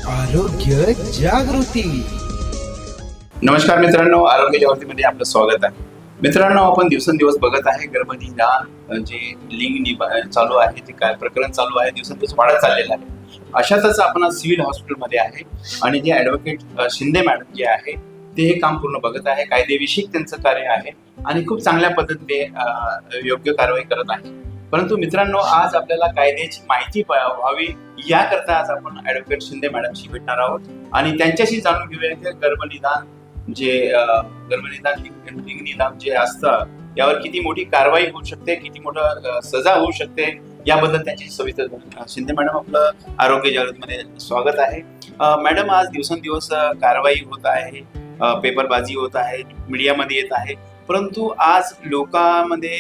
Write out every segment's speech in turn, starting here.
आरोग्य जागृती. नमस्कार मित्रांनो, आरोग्य जागृतीमध्ये आपलं स्वागत आहे. मित्रांनो, आपण दिवसेंदिवस बघत आहे गर्भनिदान जे चालू आहे, ते काय प्रकरण चालू आहे, दिवसेंदिवस वाढत चाललेलं आहे. अशातच आपण आज सिव्हिल हॉस्पिटलमध्ये आहे आणि जे ॲडव्होकेट शिंदे मॅडम जे आहे ते हे काम पूर्ण बघत आहे. कायदेविषयक त्यांचं कार्य आहे आणि खूप चांगल्या पद्धतीने योग्य कारवाई करत आहे. परंतु मित्रांनो, आज आपल्याला कायद्याची माहिती व्हावी याकरता आज आपण ॲडव्होकेट शिंदे मॅडमशी भेटणार आहोत आणि त्यांच्याशी जाणून घेऊया की गर्भनिदान लिंगनिदान जे असतं यावर किती मोठी कारवाई होऊ शकते, किती मोठं सजा होऊ शकते याबद्दल त्यांची सविस्तर. शिंदे मॅडम, आपलं आरोग्य जागृतीमध्ये स्वागत आहे. मॅडम, आज दिवसेंदिवस कारवाई होत आहे, पेपरबाजी होत आहे, मीडियामध्ये येत आहे, परंतु आज लोकांमध्ये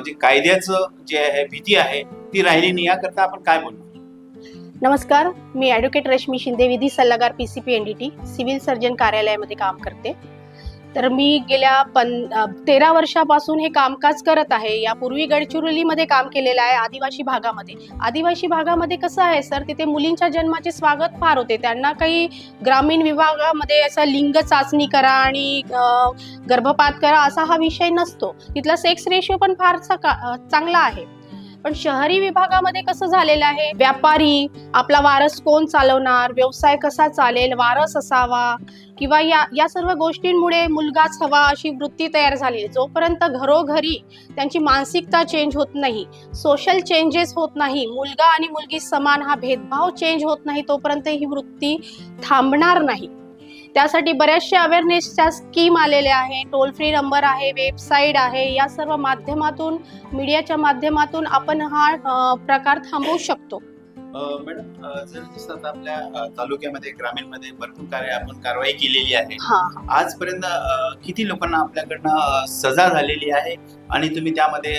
जे कायद्याचं जे आहे भीती आहे ती राहिली नाही. याकरता आपण काय बोलतो? नमस्कार, मी ॲडव्होकेट रश्मी शिंदे, विधी सल्लागार PCP NDT सिव्हिल सर्जन कार्यालयामध्ये काम करते. तर मी गेल्या 13 वर्षापासून हे कामकाज करत आहे. यापूर्वी गडचिरोलीमध्ये काम केलेलं आहे, आदिवासी भागामध्ये. आदिवासी भागामध्ये कसं आहे सर, तिथे मुलींच्या जन्माचे स्वागत फार होते. त्यांना काही ग्रामीण विभागामध्ये असं लिंग चाचणी करा आणि गर्भपात करा असा हा विषय नसतो. तिथला सेक्स रेशिओ पण फार चांगला आहे. पण शहरी विभागामध्ये कसं झालेलं आहे, व्यापारी आपला वारस कोण चालवणार, व्यवसाय कसा चालेल, वारस असावा किंवा या सर्व गोष्टींमुळे मुलगाच हवा अशी वृत्ती तयार झाली. जोपर्यंत घरोघरी त्यांची मानसिकता चेंज होत नाही, सोशल चेंजेस होत नाही, मुलगा आणि मुलगी समान हा भेदभाव चेंज होत नाही, तोपर्यंत ही वृत्ती थांबणार नाही. त्यासाठी बऱ्याचशा अवेअरनेसच्या स्कीम आलेल्या आहे, टोल फ्री नंबर आहे, वेबसाईट आहे. या सर्व माध्यमातून, मीडियाच्या माध्यमातून आपण हा प्रकार थांबवू शकतो. मॅडम, जर दिसतात आपल्या तालुक्यामध्ये, ग्रामीणमध्ये भरपूर आपण कारवाई केलेली आहे. आजपर्यंत किती लोकांना आपल्याकडनं सजा झालेली आहे आणि तुम्ही त्यामध्ये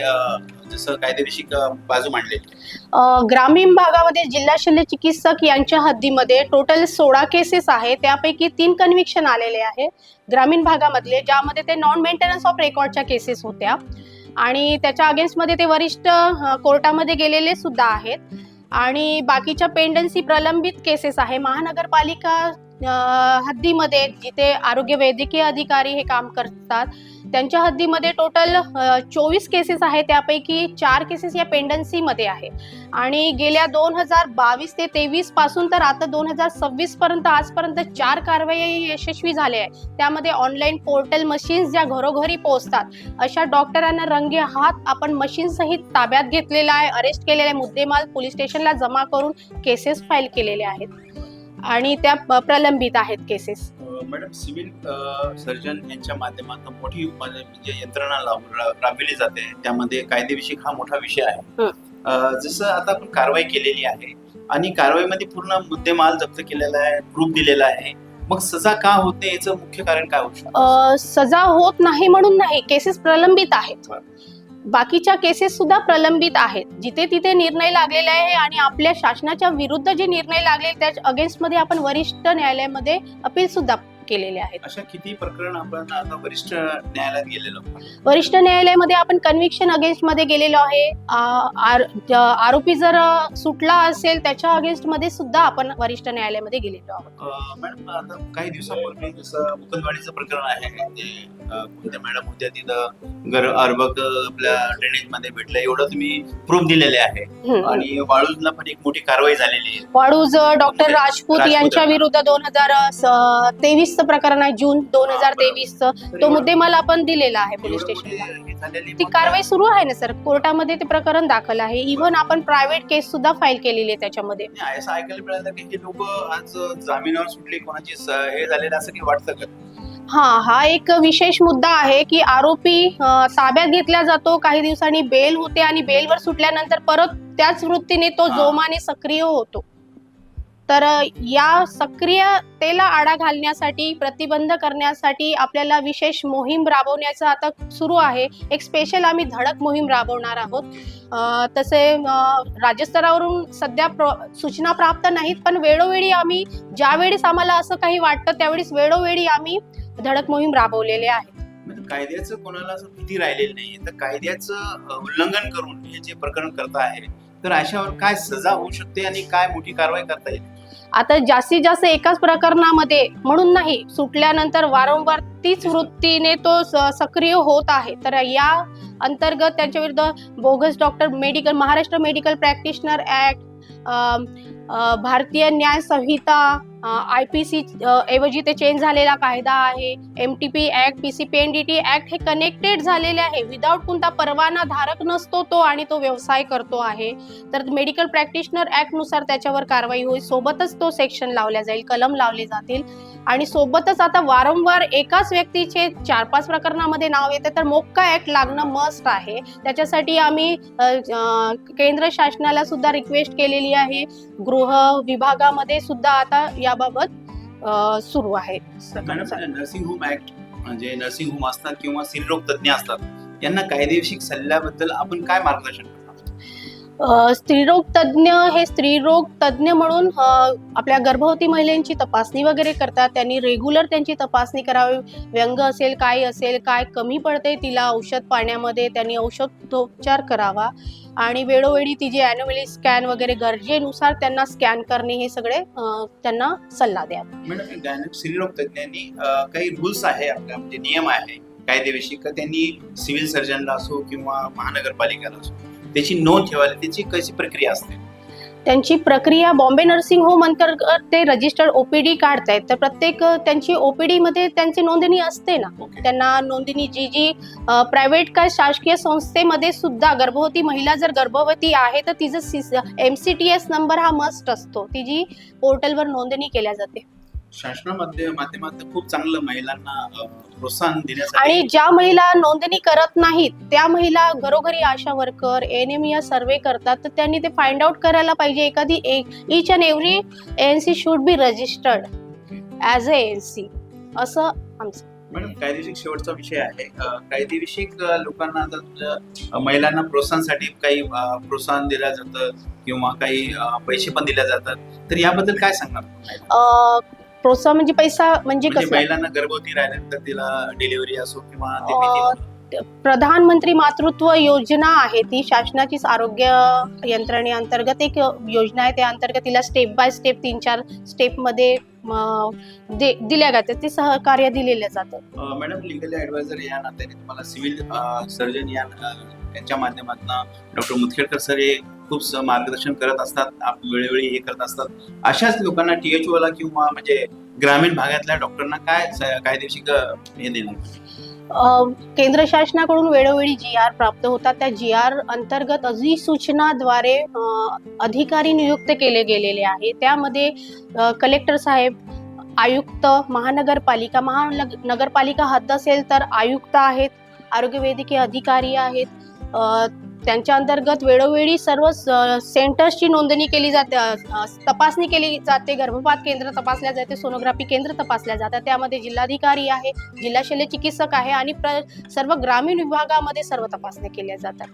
जसं कायदेविषयक बाजू मांडलेली? ग्रामीण भागामध्ये जिल्हा शल्य चिकित्सक यांच्या हद्दीमध्ये टोटल 16 केसेस आहे. त्यापैकी 3 कन्व्हिक्शन आलेले आहे ग्रामीण भागामधले, ज्यामध्ये ते नॉन मेंटेनन्स ऑफ रेकॉर्डच्या केसेस होत्या आणि त्याच्या अगेन्स्टमध्ये ते वरिष्ठ कोर्टामध्ये गेलेले सुद्धा आहेत. आणि बाकीच्या पेंडन्सी प्रलंबित केसेस आहे. महानगरपालिका हद्दीमध्ये जिथे आरोग्य वैद्यकीय अधिकारी हे काम करतात त्यांच्या हद्दीमध्ये टोटल 24 केसेस आहेत. त्यापैकी 4 केसेस या पेंडन्सीमध्ये आहे. आणि गेल्या 2022 ते 23 पासून तर आता 2026 पर्यंत आजपर्यंत 4 कारवाई यशस्वी झाले आहे. त्यामध्ये ऑनलाईन पोर्टल मशीन्स ज्या घरोघरी पोहोचतात अशा डॉक्टरांना रंगे हात आपण मशीन सहित ताब्यात घेतलेला आहे, अरेस्ट केलेला आहे, मुद्देमाल पोलीस स्टेशनला जमा करून केसेस फाईल केलेले आहेत आणि त्या प्रलंबित आहेत केसेस. मॅडम, सिव्हिल सर्जन यांच्या माध्यमातून मोठी म्हणजे यंत्रणा राबविली जाते, त्यामध्ये कायदेविषयक हा मोठा विषय आहे. जसं आता आपण कारवाई केलेली आहे आणि कारवाईमध्ये पूर्ण मुद्देमाल जप्त केलेला आहे, प्रूफ दिलेला आहे, मग सजा का होत नाही याचं मुख्य कारण काय होऊ शकतं? सजा होत नाही म्हणून नाही, केसेस प्रलंबित आहेत. बाकीच्या केसेस सुद्धा प्रलंबित आहेत. जिथे तिथे निर्णय लागलेले आहे आणि आपल्या शासनाच्या विरुद्ध जे निर्णय लागले त्या अगेन्स्ट मध्ये आपण वरिष्ठ न्यायालयामध्ये अपील सुद्धा केलेले आहेत. अशा किती प्रकरण आपण आता वरिष्ठ न्यायालयात गेलेलो? वरिष्ठ न्यायालयामध्ये आपण कन्व्हिक्शन अगेन्स्ट मध्ये गेलेलो आहे. आरोपी जर सुटला असेल त्याच्या अगेन्स्ट मध्ये सुद्धा आपण वरिष्ठ न्यायालयामध्ये गेलेलो आहोत. मॅडम, आता काही दिवसापूर्वी जसं मुकंदवाडीचं प्रकरण आहे, ते कोणत्या मॅडम होत्या तिथं अर्भक आपल्या ड्रेनेज मध्ये भेटलं, एवढं तुम्ही प्रूफ दिलेले आहे. आणि वाळूजला पण एक मोठी कारवाई झालेली आहे. वाळूज डॉक्टर राजपूत यांच्या विरुद्ध 2023 प्रकरण आहे, जून 2023 तो मुद्देमाल आपण दिलेला आहे पोलीस स्टेशनला. ती कारवाई सुरू आहे ना सर, कोर्टामध्ये ते प्रकरण दाखल आहे. इव्हन आपण प्रायव्हेट केस सुद्धा फाईल केलेली आहे त्याच्यामध्ये. असं ऐकायला मिळालं की लोक आज जामिनावर सुटले, कोणाची हे झालेलं असं काही वाटतं का? हा एक विशेष मुद्दा आहे की आरोपी ताब्यात घेतला जातो, काही दिवसांनी बेल होते आणि बेलवर सुटल्यानंतर परत त्याच वृत्तीने तो जोमाने सक्रिय होतो. तर या सक्रियतेला आळा घालण्यासाठी, प्रतिबंध करण्यासाठी आपल्याला विशेष मोहीम राबवण्याचं आता सुरू आहे. एक स्पेशल आम्ही धडक मोहीम राबवणार आहोत. तसे राज्यस्तरावरून सध्या सूचना प्राप्त नाहीत, पण वेळोवेळी आम्ही ज्यावेळेस आम्हाला असं काही वाटतं त्यावेळेस वेळोवेळी आम्ही धडक मोहीम राबवलेले आहेत. कायद्याचं कोणाला असं भीती राहिलेली नाही, तर कायद्याचं उल्लंघन करून हे जे प्रकरण करता आहे तर अशावर काय सजा होऊ शकते आणि काय मोठी कारवाई करता येईल? आता जास्तीत जास्त एकाच प्रकरणामध्ये म्हणून नाही, सुटल्यानंतर वारंवार तीच वृत्तीने तो सक्रिय होत आहे. तर या अंतर्गत त्यांच्या विरुद्ध bogus doctor Maharashtra medical practitioner act, भारतीय न्याय संहिता, IPC ऐवजी ते चेंज झालेला कायदा आहे, MTP ऍक्ट, PCPNDT ऍक्ट हे कनेक्टेड झालेले आहे. विदाऊट कोणता परवाना धारक नसतो तो आणि तो व्यवसाय करतो आहे. तर मेडिकल प्रॅक्टिशनर ऍक्ट नुसार त्याच्यावर कारवाई होईल. सोबतच तो सेक्शन लावला जाईल, कलम लावले जातील आणि सोबतच आता वारंवार एकाच व्यक्तीचे 4-5 प्रकरणामध्ये नाव येते तर मोक्का ऍक्ट लागणं मस्ट आहे. त्याच्यासाठी आम्ही केंद्र शासनाला सुद्धा रिक्वेस्ट केलेली आहे. गृह विभागामध्ये सुद्धा आता याबाबत सुरू आहे. नर्सिंग होम ऍक्ट म्हणजे नर्सिंग होम असतात किंवा स्त्रीरोग तज्ञ असतात, यांना कायदेशीर सल्ल्याबद्दल आपण काय मार्गदर्शन करतो? स्त्रीरोग तज्ञ हे स्त्रीरोग तज्ञ म्हणून आपल्या गर्भवती महिलांची तपासणी वगैरे करतात. त्यांनी रेग्युलर त्यांची तपासणी करावी. व्यंग असेल, काय कमी पडते तिला औषध पाण्यामध्ये, त्यांनी औषधोपचार करावा आणि वेळोवेळी तिची ॲन्युअली स्कॅन वगैरे गरजेनुसार त्यांना स्कॅन करणे, हे सगळे त्यांना सल्ला द्यावा. मॅडम, स्त्रीरोग तज्ञांनी काही रूल्स आहे आपल्या, म्हणजे नियम आहे कायदेविषयी का? त्यांनी सिव्हिल सर्जनला असो किंवा महानगरपालिकेला असो त्याची नोंद ठेवायला त्याची कशी प्रक्रिया असते? त्यांची प्रक्रिया बॉम्बे नर्सिंग होम अंतर्गत ते रजिस्टर्ड OPD काढतायत. तर प्रत्येक त्यांची OPD मध्ये त्यांची नोंदणी असते ना. त्यांना नोंदणी जी प्रायव्हेट काय शासकीय संस्थेमध्ये सुद्धा गर्भवती महिला जर गर्भवती आहे तर तिचं MCTS नंबर हा मस्ट असतो. तिची पोर्टलवर नोंदणी केल्या जाते. शासनामध्ये माध्यमातून खूप चांगलं महिलांना प्रोत्साहन देण्यासाठी, आणि ज्या महिला नोंदणी करत नाहीत त्या महिला घरोघरी आशा वर्कर एनेमिया सर्वे करतात. तर त्यांनी ते फाइंड आउट करायला पाहिजे. एखादी each and every ANC should be registered as a ANC, असं आमचं. मॅडम, कायदेशीर शेवटचा विषय आहे. कायदेविषयक लोकांना आता महिलांना प्रोत्साहनासाठी काही प्रोत्साहन दिलं जातं किंवा काही पैसे पण दिले जातात, तर याबद्दल काय सांगणार? प्रोत्साहन म्हणजे पैसा म्हणजे कसं? महिलांना गर्भवती राहिल्यानंतर तिला डिलिव्हरी असो किंवा प्रधानमंत्री मातृत्व योजना आहे, ती शासनाचीच आरोग्य यंत्रणेअंतर्गत एक योजना आहे. त्या अंतर्गत तिला स्टेप बाय स्टेप 3-4 स्टेप मध्ये दिल्या जाते, ते सहकार्य दिलेलं जातं. मॅडम, लिगल ऍडवायझर या नात्याने तुम्हाला सिव्हिल सर्जन यांच्या माध्यमातून डॉक्टर मुदखेडकर सर हे खूप मार्गदर्शन करत असतात, वेळोवेळी हे करत असतात. अशाच लोकांना THO ला किंवा म्हणजे ग्रामीण भागातल्या डॉक्टरांना काय कायदेशीर हे देणार? केंद्र शासनाकडून वेळोवेळी GR प्राप्त होतात. त्या GR अंतर्गत अधिसूचनाद्वारे अधिकारी नियुक्त केले गेलेले आहे. त्यामध्ये कलेक्टर साहेब, आयुक्त, महानगरपालिका हद्द असेल तर आयुक्त आहेत, आरोग्य वैद्यकीय अधिकारी आहेत. त्यांच्या अंतर्गत वेळोवेळी सर्व सेंटर्सची नोंदणी केली जाते, तपासणी केली जाते. गर्भपात केंद्र तपासल्या जाते, सोनोग्राफी केंद्र तपासल्या जातात. त्यामध्ये जिल्हाधिकारी आहे, जिल्हा शल्य चिकित्सक आहे आणि सर्व ग्रामीण विभागामध्ये सर्व तपासणी केल्या जातात.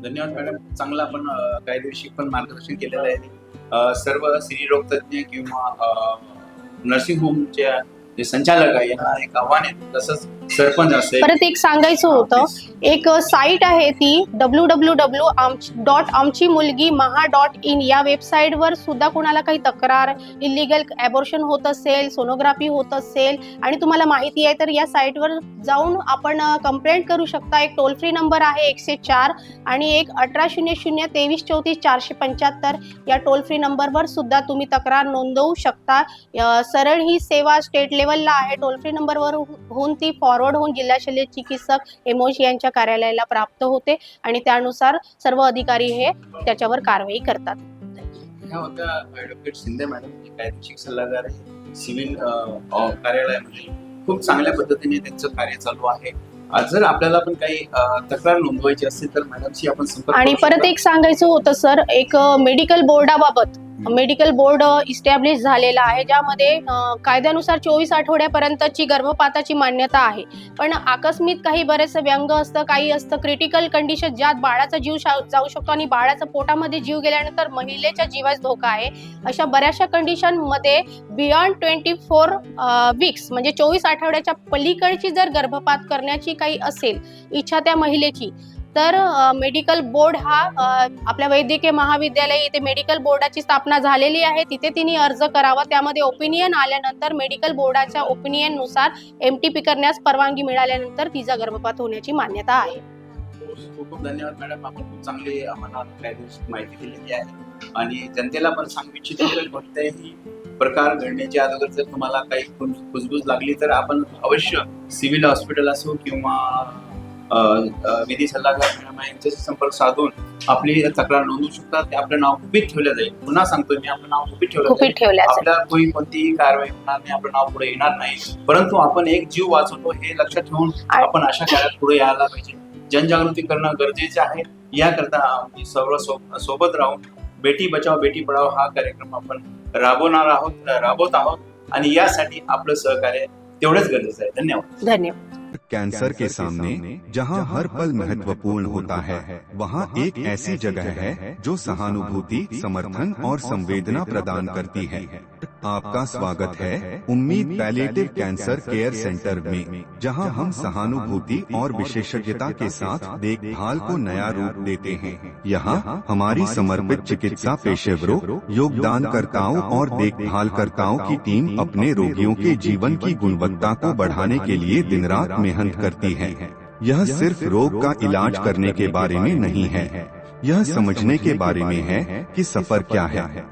धन्यवाद मॅडम. चांगलं आपण कायदेशीर पण मार्गदर्शन केलेलं आहे. सर्व स्त्रीरोग तज्ञ किंवा नर्सिंग होमच्या जे संचालक आहे यांना एक आव्हान आहे, तसंच सरपंच असेल. परत एक सांगायचं होतं, एक साईट आहे ती www.amchimulgimaha.in. या वेबसाईटवर सुद्धा कोणाला काही तक्रार, इलिगल ॲबॉर्शन होत असेल, सोनोग्राफी होत असेल आणि तुम्हाला माहिती आहे तर या साईटवर जाऊन आपण कंप्लेंट करू शकता. एक टोल फ्री नंबर आहे 104 आणि एक 1800-2334-475 या टोल फ्री नंबरवर सुद्धा तुम्ही तक्रार नोंदवू शकता. सरळ ही सेवा स्टेट लेवलला आहे. टोल फ्री नंबरवर होऊन ती फॉरवर्ड होऊन जिल्हा शल्य चिकित्सक एमओजी यांच्या कार्यालयाला प्राप्त होते आणि त्यानुसार सर्व अधिकारी हे त्याच्यावर कारवाई करतात. ह्या होत्या ॲडव्होकेट शिंदे मॅडम, कायदेशीर सल्लागार आहे सिव्हिल कार्यालयामध्ये. खूप चांगल्या पद्धतीने त्यांचं कार्य चालू आहे. जर आपल्याला पण काही तक्रार नोंदवायची असेल तर मॅडमशी आपण संपर्क. आणि परत एक सांगायचं होतं सर, एक मेडिकल बोर्डाबाबत मेडिकल बोर्ड इस्टॅब्लिश झालेला आहे, ज्यामध्ये कायद्यानुसार 24 आठवड्यापर्यंतची गर्भपाताची मान्यता आहे. पण आकस्मिक काही बरेच व्यंग असतं, काही असतं क्रिटिकल कंडिशन, ज्यात बाळाचा जीव जाऊ शकतो आणि बाळाचा पोटामध्ये जीव गेल्यानंतर महिलेच्या जीवास धोका आहे. अशा बऱ्याचशा कंडिशन मध्ये बियॉन्ड 24 वीक्स म्हणजे 24 आठवड्याच्या पलीकडची जर गर्भपात करण्याची काही असेल इच्छा त्या महिलेची, तर मेडिकल बोर्ड हा आपल्या वैद्यकीय महाविद्यालय इथे मेडिकल बोर्डाची स्थापना झालेली आहे, तिथे तिने अर्ज करावा. त्यामध्ये ओपिनियन आल्यानंतर मेडिकल बोर्डाच्या ओपिनियन नुसार MTP करण्यास परवानगी मिळाल्यानंतर तिचा गर्भपात होण्याची मान्यता आहे. खूप खूप धन्यवाद मॅडम, आपण खूप चांगली आम्हाला कायदेशीर माहिती दिलेली आहे आणि जनतेला पण सांगू इच्छितो की कोणत्याही प्रकार घडण्याच्या अगोदर जर तुम्हाला काही कुजबूज लागली तर आपण अवश्य सिव्हिल हॉस्पिटल असो किंवा विधी सल्लागार मॅडम यांच्याशी संपर्क साधून आपली तक्रार नोंदवू शकता. ते आपलं नाव गुपित ठेवलं जाईल. पुन्हा सांगतोय मी, आपलं नाव गुपित ठेवलं जाईल. आपल्याला कोणतीही कारवाई होणार नाही, आपलं नाव पुढे येणार नाही, परंतु आपण एक जीव वाचवतो हे लक्षात ठेवून आपण अशा काळात पुढे यायला पाहिजे. जनजागृती करणं गरजेचं आहे. याकरता आम्ही सर्व सोबत राहून बेटी बचाव बेटी पढाओ हा कार्यक्रम आपण राबवत आहोत आणि यासाठी आपलं सहकार्य तेवढंच गरजेचं आहे. धन्यवाद. धन्यवाद. कैंसर के सामने जहां हर पल महत्वपूर्ण होता है, वहां एक ऐसी जगह है जो सहानुभूति, समर्थन और संवेदना प्रदान करती है. आपका स्वागत है उम्मीद पैलिएटिव कैंसर केयर सेंटर में, जहां हम सहानुभूति और विशेषज्ञता के साथ देखभाल को नया रूप देते हैं. यहां हमारी समर्पित चिकित्सा पेशेवरों, योगदानकर्ताओं और देखभालकर्ताओं की टीम अपने रोगियों के जीवन की गुणवत्ता को बढ़ाने के लिए दिन रात मेहनत करती है. यह सिर्फ रोग का इलाज करने के बारे में नहीं है, यह समझने के बारे में है कि सफर क्या है.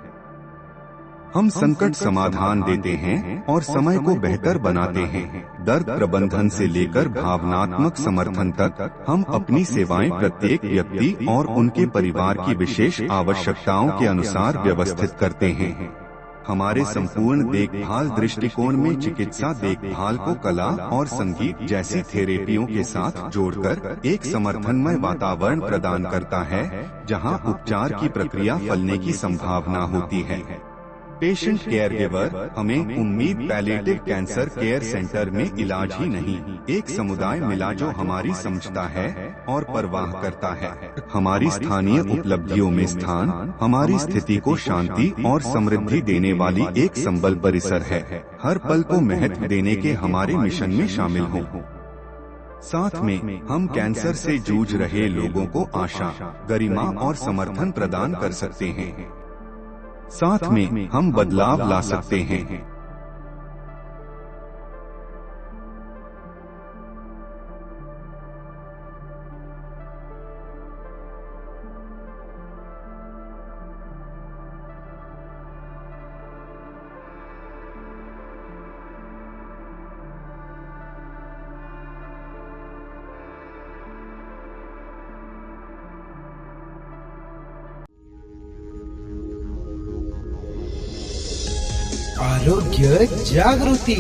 हम संकट समाधान देते हैं और समय को बेहतर बनाते हैं. दर्द प्रबंधन से लेकर भावनात्मक समर्थन तक हम अपनी सेवाएं प्रत्येक व्यक्ति और उनके परिवार की विशेष आवश्यकताओं के अनुसार व्यवस्थित करते हैं. हमारे संपूर्ण देखभाल दृष्टिकोण में चिकित्सा देखभाल को कला और संगीत जैसी थेरेपियों के साथ जोड़कर एक समर्थनमय वातावरण प्रदान करता है, जहां उपचार की प्रक्रिया फलने की संभावना होती है. पेशेंट केयर गिवर हमें उम्मीद पैलिएटिव कैंसर केयर सेंटर में इलाज ही नहीं, एक समुदाय मिला जो हमारी समझता है और परवाह करता है. हमारी स्थानीय उपलब्धियों में स्थान हमारी स्थिति को शांति और समृद्धि देने वाली एक संबल परिसर है. हर पल को महत्व देने के हमारे मिशन में शामिल हो. साथ में हम कैंसर से जूझ रहे लोगों को आशा, गरिमा और समर्थन प्रदान कर सकते हैं. साथ में हम बदलाव ला सकते हैं. आरोग्य जागृती.